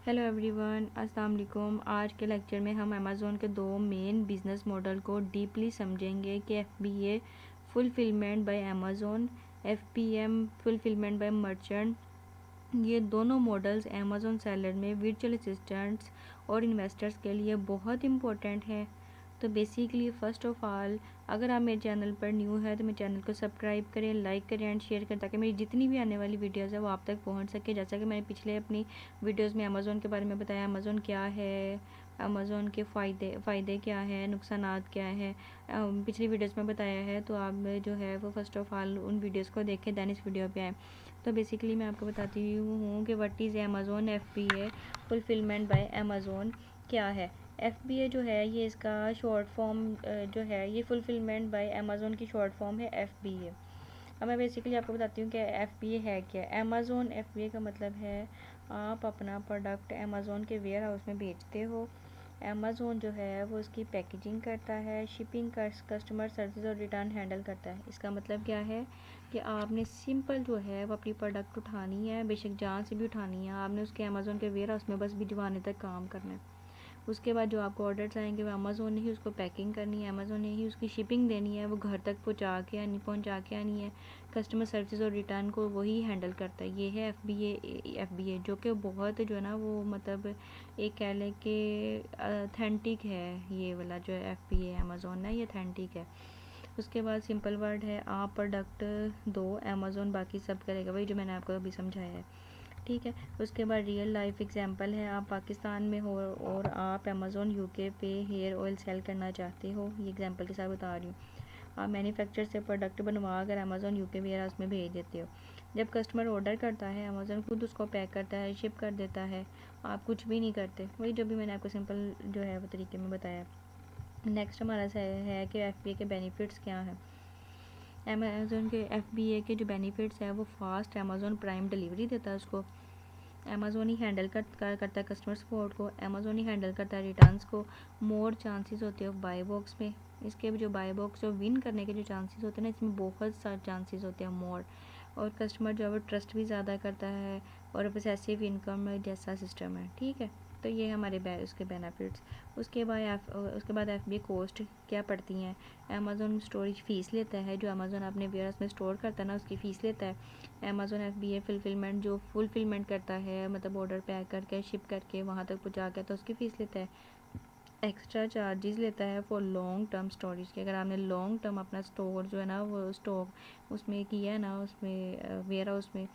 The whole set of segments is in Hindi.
हेलो एवरीवन, अस्सलाम वालेकुम। आज के लेक्चर में हम अमेज़ोन के दो मेन बिजनेस मॉडल को डीपली समझेंगे कि FBA fulfilment bye Amazon, FPM fulfilment bye merchant. ये दोनों मॉडल्स अमेज़ोन सेलर में वर्चुअल असिस्टेंट्स और इन्वेस्टर्स के लिए बहुत इंपॉर्टेंट है। तो बेसिकली फ़र्स्ट ऑफ़ ऑल, अगर आप मेरे चैनल पर न्यू है तो मेरे चैनल को सब्सक्राइब करें, लाइक करें एंड शेयर करें, ताकि मेरी जितनी भी आने वाली वीडियोस है वो आप तक पहुंच सके। जैसा कि मैंने पिछले अपनी वीडियोस में अमेज़ोन के बारे में बताया, अमेज़ोन क्या है, अमेज़ोन के फ़ायदे क्या हैं, नुकसानात क्या हैं, पिछली वीडियोस में बताया है। तो आप जो है वो फ़र्स्ट ऑफ़ ऑल उन वीडियोस को देखें, दैन इस वीडियो पे आए। तो बेसिकली मैं आपको बताती हूँ कि what is Amazon FBA fulfilment bye Amazon क्या है। एफबीए जो है ये इसका शॉर्ट फॉर्म जो है ये फुलफिलमेंट बाय अमेज़ोन की शॉर्ट फॉर्म है एफबीए। अब मैं बेसिकली आपको बताती हूँ कि एफबीए है क्या। अमेज़ोन एफबीए का मतलब है आप अपना प्रोडक्ट अमेज़ोन के वेयर हाउस में बेचते हो। अमेज़ोन जो है वो उसकी पैकेजिंग करता है, शिपिंग कस्टमर सर्विस और रिटर्न हैंडल करता है। इसका मतलब क्या है कि आपने सिंपल जो है वो अपनी प्रोडक्ट उठानी है, बेशक जहाँ से भी उठानी है, आपने उसके अमेज़ोन के वेयर हाउस में बस भिजवाने तक काम करना है। उसके बाद जो आपको ऑर्डर्स आएंगे वो अमेज़ोन ने ही उसको पैकिंग करनी है, अमेज़ोन ने ही उसकी शिपिंग देनी है, वो घर तक पहुँचा के आनी है। कस्टमर सर्विस और रिटर्न को वही हैंडल करता है। ये है एफबीए जो कि बहुत जो है ना वो मतलब एक कह लें कि अथेंटिक है। ये वाला जो एफबीए अमेज़ोन है ये अथेंटिक है। उसके बाद सिंपल वर्ड है, आप प्रोडक्ट दो, अमेज़ोन बाकी सब करेगा, वही जो मैंने आपको अभी समझाया है। ठीक है। उसके बाद रियल लाइफ एग्जांपल है, आप पाकिस्तान में हो और आप अमेज़ोन यूके पे हेयर ऑयल सेल करना चाहते हो। ये एग्जांपल के साथ बता रही हूँ। आप मैन्युफैक्चर से प्रोडक्ट बनवा कर अमेज़ोन यूके वेयर हाउस में भेज देते हो। जब कस्टमर ऑर्डर करता है, अमेज़ोन खुद उसको पैक करता है, शिप कर देता है, आप कुछ भी नहीं करते। वही जो भी मैंने आपको सिंपल जो है वो तरीके में बताया। नेक्स्ट हमारा है कि एफबीए के बेनिफिट्स क्या हैं। अमेज़ोन के एफबीए के जो बेनिफिट्स है वो फास्ट अमेज़ोन प्राइम डिलीवरी देता है उसको। अमेज़ोन ही हैंडल करता है कस्टमर सपोर्ट को। अमेज़ोन ही हैंडल करता है रिटर्न्स को। मोर चांसेस होते हैं बाई बॉक्स में। इसके जो बाई बॉक्स जो विन करने के जो चांसेस होते हैं ना, इसमें बहुत सारे चांसेस होते हैं मोर। और कस्टमर जो है वो ट्रस्ट भी ज़्यादा करता है और पसेसिव इनकम जैसा सिस्टम है। ठीक है। तो ये हमारे उसके बेनिफिट्स। उसके बाद एफ बी कॉस्ट क्या पड़ती हैं। अमेज़ोन स्टोरेज फ़ीस लेता है, जो अमेज़ोन अपने वेयरहाउस में स्टोर करता है ना उसकी फ़ीस लेता है। अमेज़ोन एफबीए फुलफिलमेंट जो फुलफिलमेंट करता है, मतलब ऑर्डर पैक करके शिप करके वहाँ तक पहुँचा के, तो उसकी फ़ीस लेता है। एक्स्ट्रा चार्जेस लेता है फॉर लॉन्ग टर्म स्टोरेज के। अगर आपने लॉन्ग टर्म अपना स्टोर जो है ना वो स्टॉक उसमें किया है ना, उसमें वेयर हाउस में,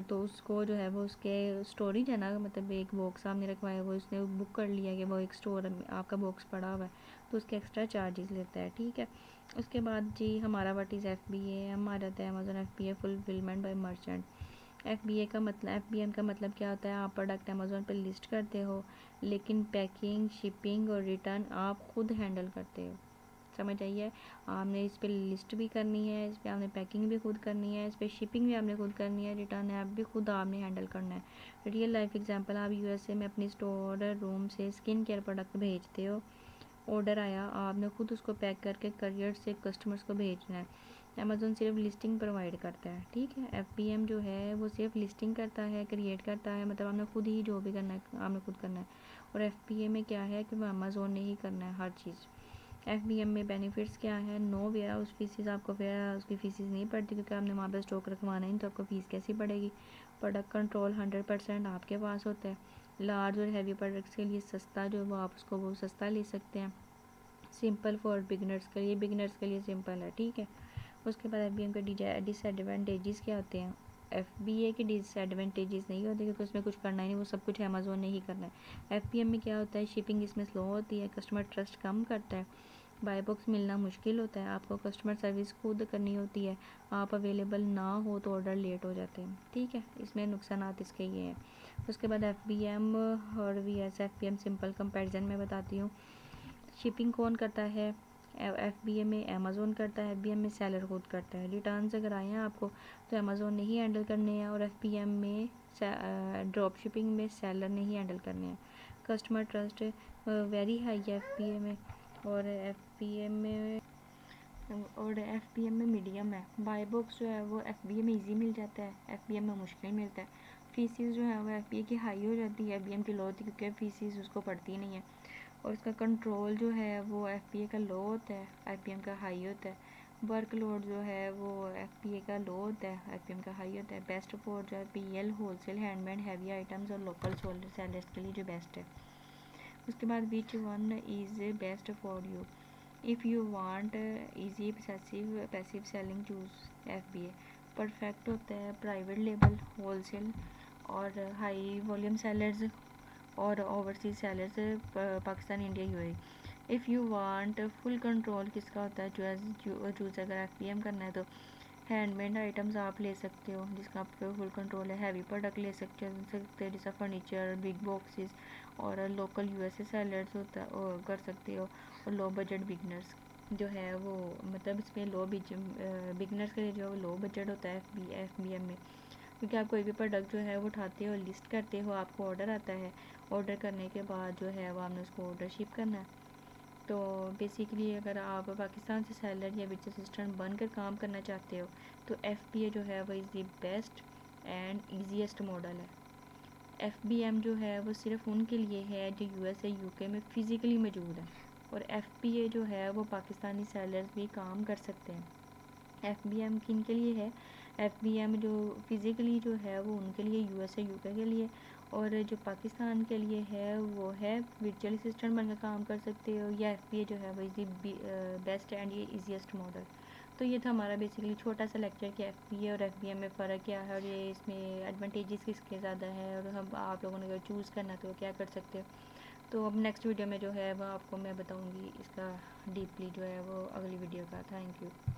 तो उसको जो है वो उसके स्टोरेज है ना, मतलब एक बॉक्स आपने रखवाया, वो उसने बुक कर लिया कि वो एक स्टोर आपका बॉक्स पड़ा हुआ है, तो उसके एक्स्ट्रा चार्जेस लेता है। ठीक है। उसके बाद जी हमारा व्हाट इज़ एफबीए, हम आ जाते हैं Amazon FBA fulfilment bye merchant. FBM का मतलब क्या होता है, आप प्रोडक्ट अमेज़ोन पर लिस्ट करते हो, लेकिन पैकिंग, शिपिंग और रिटर्न आप खुद हैंडल करते हो। समझ आइए। आपने इस पर लिस्ट भी करनी है, इस पर आपने पैकिंग भी खुद करनी है, इस पर शिपिंग भी आपने खुद करनी है, रिटर्न ऐप भी खुद आपने हैंडल करना है। रियल लाइफ एग्जांपल, आप यूएसए में अपनी स्टोर रूम से स्किन केयर प्रोडक्ट भेजते हो। ऑर्डर आया, आपने खुद उसको पैक करके करियर से कस्टमर्स को भेजना है। अमेज़ोन सिर्फ लिस्टिंग प्रोवाइड करता है। ठीक है। एफबीएम जो है वो सिर्फ लिस्टिंग करता है, क्रिएट करता है, मतलब आपने खुद ही जो भी करना है आपने खुद करना है। और एफबीए में क्या है कि वो अमेज़ोन ने ही करना है हर चीज़। एफबीएम में बेनिफिट्स क्या है, नो वेयर हाउस फीसिस, आपको वेयर हाउस की फीसिस नहीं पड़ती, क्योंकि आपने वहाँ पर स्टॉक रखवाना है, तो आपको फ़ीस कैसी पड़ेगी। प्रोडक्ट कंट्रोल 100% आपके पास होता है। लार्ज और हैवी प्रोडक्ट्स के लिए सस्ता जो वो आप उसको वो सस्ता ले सकते हैं। सिंपल फॉर बिगनर्स के लिए सिंपल है। ठीक है। उसके बाद एफबीएम के डिसएडवांटेजेस क्या होते हैं। एफबीए के डिसएडवांटेजेस नहीं होते, क्योंकि उसमें कुछ करना ही नहीं, वो सब कुछ अमेज़ोन ने ही करना है। एफबीएम में क्या होता है, शिपिंग इसमें स्लो होती है, कस्टमर ट्रस्ट कम करता है, बाय बॉक्स मिलना मुश्किल होता है, आपको कस्टमर सर्विस खुद करनी होती है, आप अवेलेबल ना हो तो ऑर्डर लेट हो जाते हैं। ठीक है। इसमें नुकसानात इसके ये हैं। उसके बाद एफबीएम और वीएस एफबीएम सिंपल कंपैरिजन में बताती हूँ। शिपिंग कौन करता है, एफबीए में अमेज़ोन करता है, एफबीएम में सेलर खुद करता है। रिटर्न्स अगर आए हैं आपको तो अमेज़ोन ने ही हैंडल करने हैं, और एफबीएम में ड्रॉप शिपिंग में सेलर ने ही हैंडल करने हैं। कस्टमर ट्रस्ट वेरी हाई है एफबीए में, और एफबीएम में मीडियम है। बाय बॉक्स जो है वो एफबीए में इजी मिल जाता है, एफबीएम में मुश्किल मिलता है। फीसिस जो है वो एफ की हाई हो जाती है, FBM की लो होती है, क्योंकि फीसिस उसको पड़ती नहीं है। और उसका कंट्रोल जो है वो एफ का लो होता है, FBM का हाई होता है। वर्कलोड जो है वो एफ का लो होता है, FBM का हाई होता है। बेस्ट फॉर जो है PL, wholesale, handmade, heavy items और लोकल सोलर सेलर्स के लिए जो बेस्ट है। उसके बाद which one is best for you, if you want easy passive selling choose FBA। Perfect होता है प्राइवेट लेबल, होलसेल और हाई वॉल्यूम सेलर्स और overseas sellers, Pakistan, India, UAE। If you want full control किसका होता है, चूज़ अगर FBM करना है तो हैंडमेड आइटम्स आप ले सकते हो जिसका आप पे फुल कंट्रोल है। हैवी प्रोडक्ट ले सकते हो जैसा फर्नीचर, बिग बॉक्सेस और लोकल USA सेलर्स होता कर सकते हो। और लो बजट बिगनर्स जो है वो मतलब इसमें बिगनर्स के लिए जो लो बजट होता है FBM में, क्योंकि आप कोई भी प्रोडक्ट जो है वो उठाते हो, लिस्ट करते हो, आपको ऑर्डर आता है, ऑर्डर करने के बाद जो है वो आपने उसको ऑर्डर शिप करना है। तो बेसिकली अगर आप पाकिस्तान से सेलर या विच असिस्टेंट बनकर काम करना चाहते हो तो FBA जो है वो is the best and easiest model है। FBM जो है वो सिर्फ उनके लिए है जो USA UK में फ़िज़िकली मौजूद है, और FBA जो है वो पाकिस्तानी सेलर्स भी काम कर सकते हैं। FBM किन के लिए है, FBM जो फ़िज़िकली जो है वो उनके लिए USA UK के लिए, और जो पाकिस्तान के लिए है वो है वर्चुअल असिस्टेंट बनकर काम कर सकते हो, या FBA जो है वो इज़ दी बेस्ट एंड ये ईजीएस्ट मॉडल। तो ये था हमारा बेसिकली छोटा सा लेक्चर कि FBA और FBM में फ़र्क क्या है और ये इसमें एडवांटेजेस किसके ज़्यादा है, और हम आप लोगों ने अगर चूज़ करना तो क्या कर सकते हो। तो अब नेक्स्ट वीडियो में जो है वो आपको मैं बताऊँगी इसका डीपली जो है वो अगली वीडियो का। Thank you.